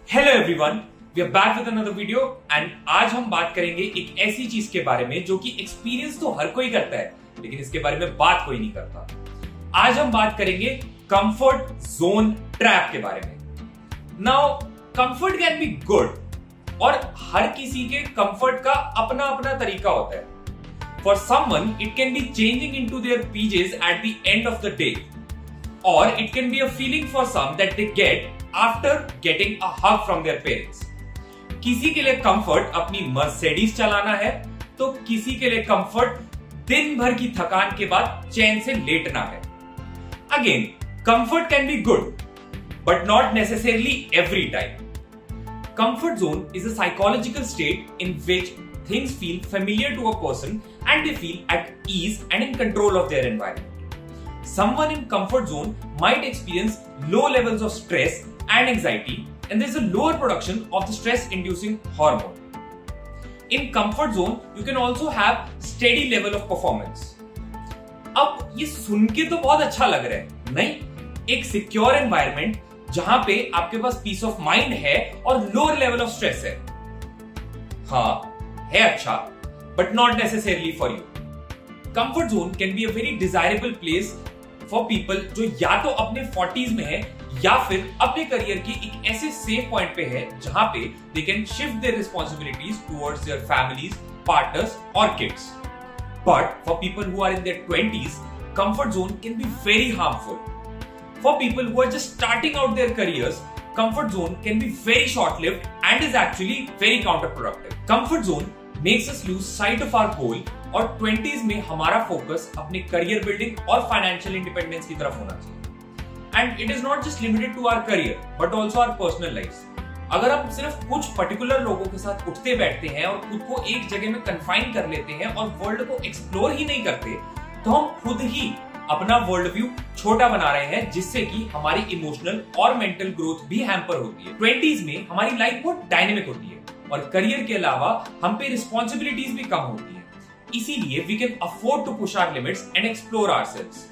Hello everyone, we are back with another video and आज हम बात करेंगे एक ऐसी चीज के बारे में जो कि एक्सपीरियंस तो हर कोई करता है लेकिन इसके बारे में बात कोई नहीं करता। आज हम बात करेंगे कंफर्ट जोन ट्रैप के बारे में। Now comfort can be good और हर किसी के कंफर्ट का अपना अपना तरीका होता है। For someone it can be changing into their PJs at the end of the day, or it can be a feeling for some that they get after getting a hug from their parents. किसी के लिए comfort अपनी Mercedes चलाना है तो किसी के लिए कंफर्ट दिन भर की थकान के बाद चैन से लेटना है। Again, comfort can be good but not necessarily every time. Comfort zone is a psychological state in which things feel familiar to a person and they feel at ease and in control of their environment. Someone in comfort zone might experience low levels of stress and anxiety, and there's a lower production of the stress-inducing hormone. In comfort zone, you can also have steady level of performance. अब ये सुन के तो बहुत अच्छा लग रहा है, नहीं? एक सिक्योर एनवायरनमेंट जहां पे आपके पास पीस ऑफ माइंड है और लोअर लेवल ऑफ स्ट्रेस है। हाँ, है अच्छा, but not necessarily for you. Comfort zone can be a very desirable place for people जो या तो अपने 40s में है या फिर अपने करियर के एक ऐसे सेफ पॉइंट पे है जहां पे they can shift their responsibilities towards their families, partners और kids. But for people who are in their 20s, comfort zone can be very harmful. For people who are just starting out their careers, comfort zone can be very short-lived and is actually very counter-productive. Comfort zone makes us lose sight of our goal और 20s में हमारा focus अपने career building और financial independence की तरफ होना चाहिए। And it is not just limited to our career but also our personal life. अगर हम सिर्फ कुछ पर्टिकुलर लोगों के साथ उठते बैठते हैं और खुद को एक जगह में कन्फाइन कर लेते हैं और वर्ल्ड को एक्सप्लोर ही नहीं करते तो हम खुद ही अपना वर्ल्ड व्यू छोटा बना रहे हैं, जिससे कि हमारी इमोशनल और मेंटल ग्रोथ भी हैम्पर होती है। 20s में हमारी लाइफ बहुत डायनेमिक होती है और करियर के अलावा हम पे रिस्पॉन्सिबिलिटीज भी कम होती है, इसीलिए we can afford to push our limits and explore ourselves.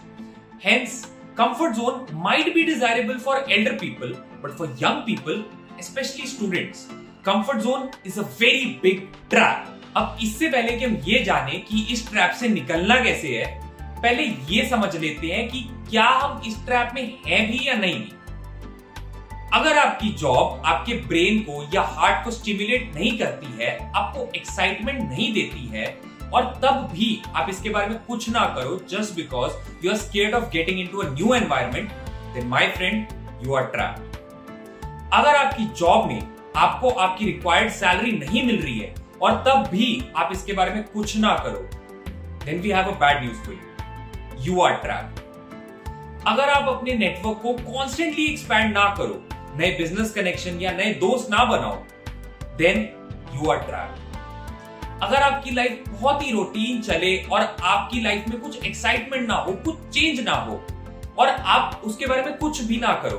Hence comfort zone might be desirable for elder people but for young people, specially students, comfort zone is a very big trap. अब इससे पहले कि हम ये जाने कि इस trap से निकलना कैसे है, पहले ये समझ लेते हैं कि क्या हम इस ट्रैप में हैं भी या नहीं। अगर आपकी जॉब आपके ब्रेन को या हार्ट को स्टिमुलेट नहीं करती है, आपको एक्साइटमेंट नहीं देती है और तब भी आप इसके बारे में कुछ ना करो just because you are scared of getting into a new environment, then my friend you are trapped. अगर आपकी जॉब में आपको आपकी रिक्वायर्ड सैलरी नहीं मिल रही है और तब भी आप इसके बारे में कुछ ना करो, then we have a bad news for you are trapped. अगर आप अपने नेटवर्क को कॉन्स्टेंटली एक्सपैंड ना करो, नए बिजनेस कनेक्शन या नए दोस्त ना बनाओ, देन यू आर ट्रैप्ड। अगर आपकी लाइफ बहुत ही रूटीन चले और आपकी लाइफ में कुछ एक्साइटमेंट ना हो, कुछ चेंज ना हो और आप उसके बारे में कुछ भी ना करो,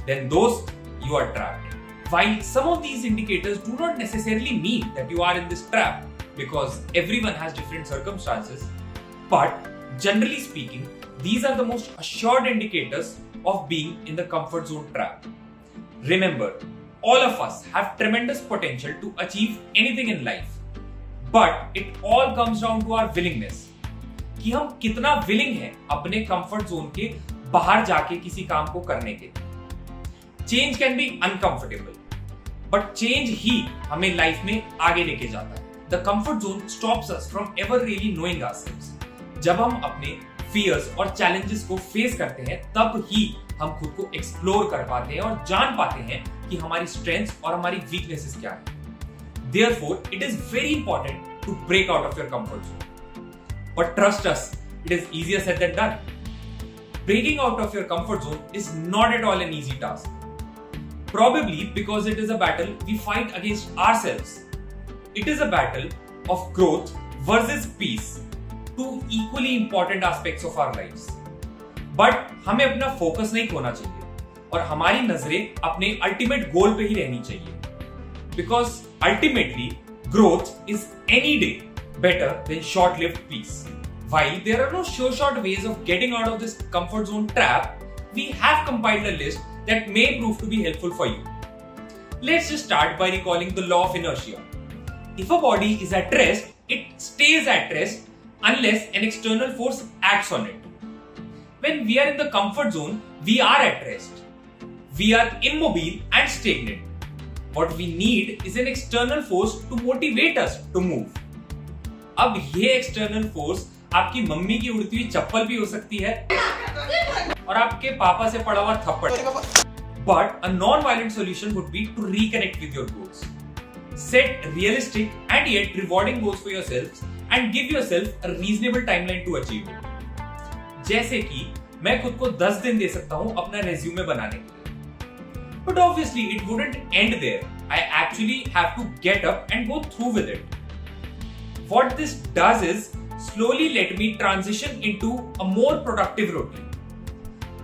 देन दोस्त you are trapped. While some of these indicators do not necessarily mean that you are in this trap because everyone has different circumstances, but generally speaking, these are the most assured indicators of being in the comfort zone trap. Remember, all of us have tremendous potential to achieve anything in life, but it all comes down to our willingness. कि हम कितना willing हैं अपने comfort zone के बाहर जाके किसी काम को करने के। Change can be uncomfortable, but change ही हमें life में आगे लेके जाता है। The comfort zone stops us from ever really knowing ourselves. जब हम अपने fears और challenges को face करते हैं, तब ही हम खुद को एक्सप्लोर कर पाते हैं और जान पाते हैं कि हमारी स्ट्रेंथ्स और हमारी वीकनेसेस क्या है। Therefore, it is very important to break out of your comfort zone. But trust us, it is easier said than done. Breaking out of your comfort zone is not at all an easy task. Probably because it is a battle we fight against ourselves. It is a battle of growth versus peace, two equally important aspects of our lives. But हमें अपना focus नहीं खोना चाहिए और हमारी नजरें अपने ultimate goal पे ही रहनी चाहिए, because ultimately growth is any day better than short lived peace. While there are no sure-shot ways of getting out of this comfort zone trap, we have compiled a list that may prove to be helpful for you. Let's just start by recalling the law of inertia. If a body is at rest, it stays at rest unless an external force acts on it. When we are in the comfort zone, we are at rest. We are immobile and stagnant. What we need is an external force to motivate us to move. अब ये external force आपकी mummy की उड़ती हुई चप्पल भी हो सकती है और आपके पापा से पड़ा हुआ थप्पड़. But a non-violent solution would be to reconnect with your goals. Set realistic and yet rewarding goals for yourselves and give yourself a reasonable timeline to achieve it. जैसे कि मैं खुद को 10 दिन दे सकता हूं अपना रेज्यूमे बनाने के लिए. But obviously it wouldn't end there. I actually have to get up and go through with it. What this does is slowly let me transition into a more productive routine.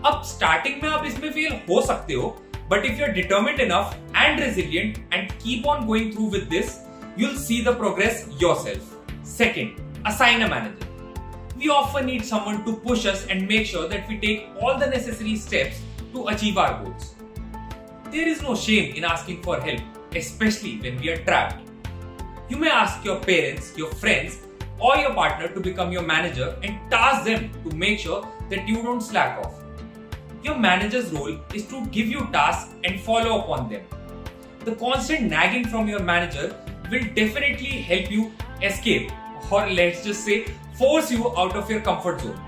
अब starting में आप इसमें fail हो सकते हो, but if you're determined enough and resilient and keep on going through with this, you'll see the progress yourself. Second, assign a manager. We often need someone to push us and make sure that we take all the necessary steps to achieve our goals. There is no shame in asking for help, especially when we are trapped. You may ask your parents, your friends, or your partner to become your manager and task them to make sure that you don't slack off. Your manager's role is to give you tasks and follow up on them. The constant nagging from your manager will definitely help you escape, or let's just say force you out of your comfort zone.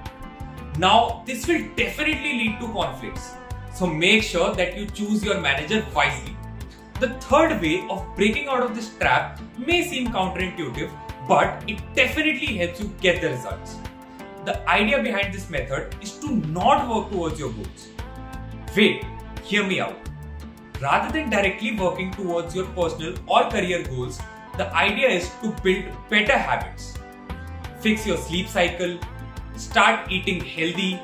Now, this will definitely lead to conflicts. So make sure that you choose your manager wisely. The third way of breaking out of this trap may seem counterintuitive, but it definitely helps you get the results. The idea behind this method is to not work towards your goals. Wait, hear me out. Rather than directly working towards your personal or career goals, the idea is to build better habits. Fix your sleep cycle, start eating healthy,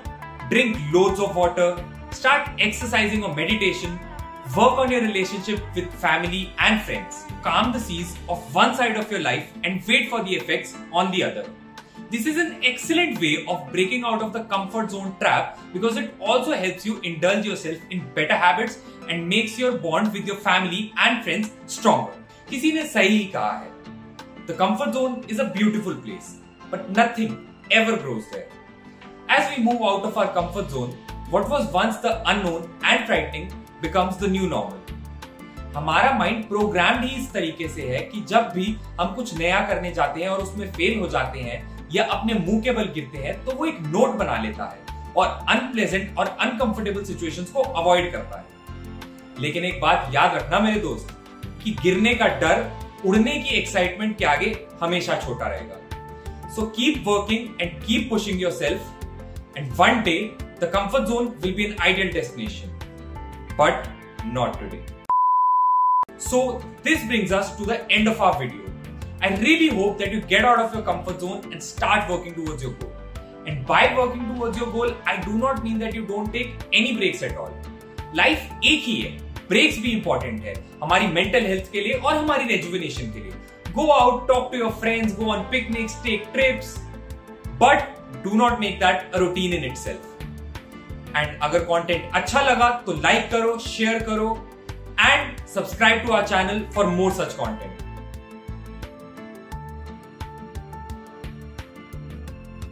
drink loads of water, start exercising or meditation, work on your relationship with family and friends. Calm the seas of one side of your life and wait for the effects on the other. This is an excellent way of breaking out of the comfort zone trap because it also helps you indulge yourself in better habits and makes your bond with your family and friends stronger. किसी ने सही कहा है, the comfort zone is a beautiful place, but nothing ever grows there. As we move out of our comfort zone, what was once the unknown and frightening becomes the new normal. हमारा mind programmed ही इस तरीके से है कि जब भी हम कुछ नया करने जाते हैं और उसमें फेल हो जाते हैं या अपने मुंह के बल गिरते हैं तो वो एक नोट बना लेता है और अनप्लेजेंट और अनकंफर्टेबल सिचुएशंस को अवॉइड करता है. लेकिन एक बात याद रखना मेरे दोस्त, कि गिरने का डर उड़ने की एक्साइटमेंट के आगे हमेशा छोटा रहेगा. So keep working and keep pushing yourself, and one day the comfort zone will be an ideal destination. But not today. So this brings us to the end of our video. I really hope that you get out of your comfort zone and start working towards your goal. And by working towards your goal, I do not mean that you don't take any breaks at all. Life एक ही है, breaks भी important है हमारी mental health के लिए और हमारी rejuvenation के लिए. Go out, talk to your friends, go on picnics, take trips, but do not make that a routine in itself. And अगर content अच्छा लगा तो like करो, share करो and subscribe to our channel for more such content.